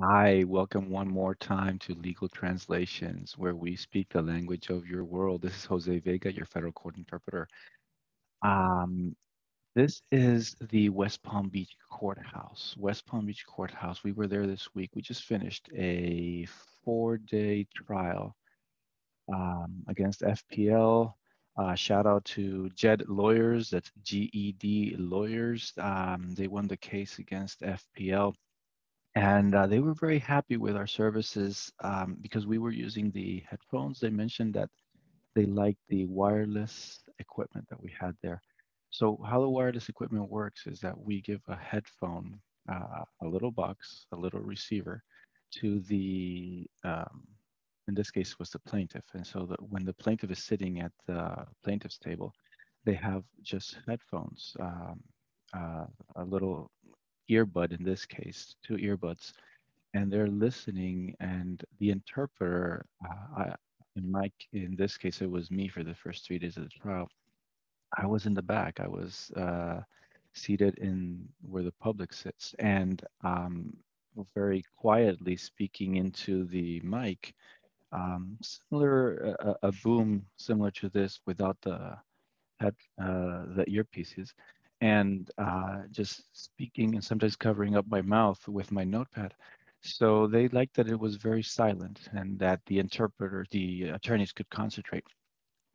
Hi, welcome one more time to Legal Translations, where we speak the language of your world. This is Jose Vega, your federal court interpreter. Um, this is the West Palm Beach Courthouse. West Palm Beach Courthouse. We were there this week. We just finished a 4-day trial against FPL. Shout out to JED Lawyers. That's GED Lawyers. They won the case against FPL. And they were very happy with our services because we were using the headphones. They mentioned that they liked the wireless equipment that we had there. So how the wireless equipment works is that we give a headphone, a little box, a little receiver to in this case, was the plaintiff. And so that when the plaintiff is sitting at the plaintiff's table, they have just headphones, a little earbud in this case, two earbuds, and they're listening, and the interpreter, in this case, it was me for the first 3 days of the trial. I was in the back. I was seated in where the public sits, and very quietly speaking into the mic, similar a boom similar to this without the earpieces, and just speaking and sometimes covering up my mouth with my notepad. So they liked that it was very silent and that the interpreter, the attorneys could concentrate.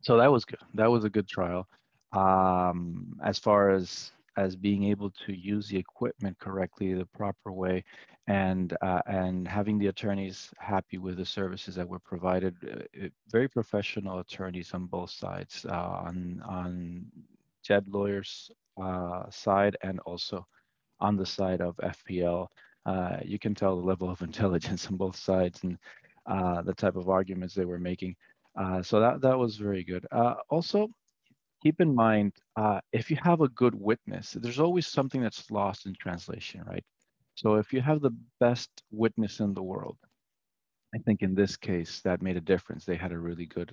So that was good. That was a good trial. As far as being able to use the equipment correctly, the proper way, and having the attorneys happy with the services that were provided. Very professional attorneys on both sides, on Jed lawyers side and also on the side of FPL. You can tell the level of intelligence on both sides and the type of arguments they were making. So that was very good. Also, keep in mind, if you have a good witness, there's always something that's lost in translation, right? So if you have the best witness in the world, I think in this case that made a difference. They had a really good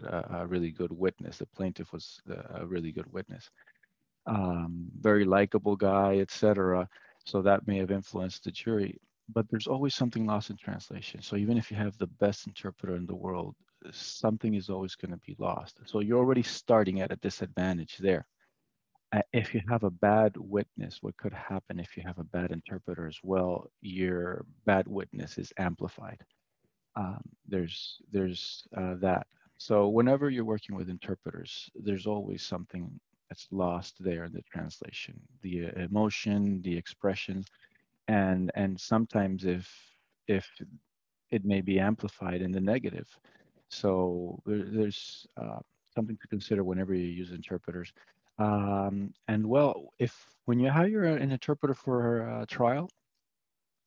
witness. The plaintiff was a really good witness, very likable guy, etc. So that may have influenced the jury. But there's always something lost in translation. So even if you have the best interpreter in the world, something is always going to be lost. So you're already starting at a disadvantage there. If you have a bad witness, what could happen if you have a bad interpreter as well? Your bad witness is amplified. There's that. So whenever you're working with interpreters, there's always something that's lost there in the translation, the emotion, the expression, and sometimes if it may be amplified in the negative. So there's something to consider whenever you use interpreters. And well, if when you hire an interpreter for a trial,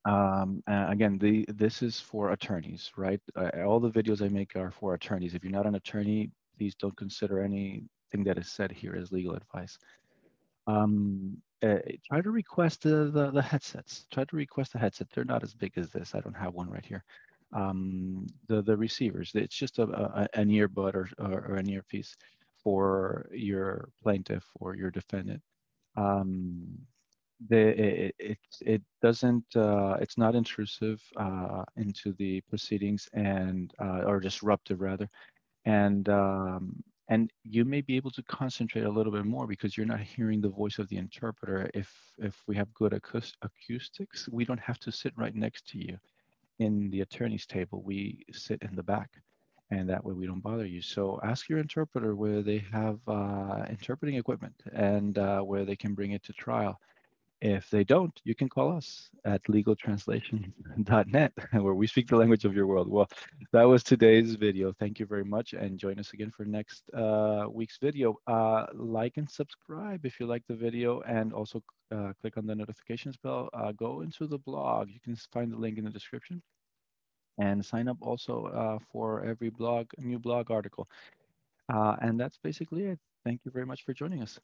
again, this is for attorneys, right? All the videos I make are for attorneys. If you're not an attorney, please don't consider anything that is said here as legal advice. Try to request the headsets. Try to request the headset. They're not as big as this. I don't have one right here. The receivers. It's just an earbud or an earpiece for your plaintiff or your defendant. Um, it doesn't it's not intrusive into the proceedings and or disruptive rather, and you may be able to concentrate a little bit more because you're not hearing the voice of the interpreter. If we have good acoustics, we don't have to sit right next to you in the attorney's table. We sit in the back, and that way we don't bother you. So ask your interpreter where they have interpreting equipment and where they can bring it to trial. If they don't, you can call us at legaltranslation.net, where we speak the language of your world. Well, that was today's video. Thank you very much, and join us again for next week's video. Like and subscribe if you like the video, and also click on the notifications bell. Go into the blog. You can find the link in the description, and sign up also for every new blog article. And that's basically it. Thank you very much for joining us.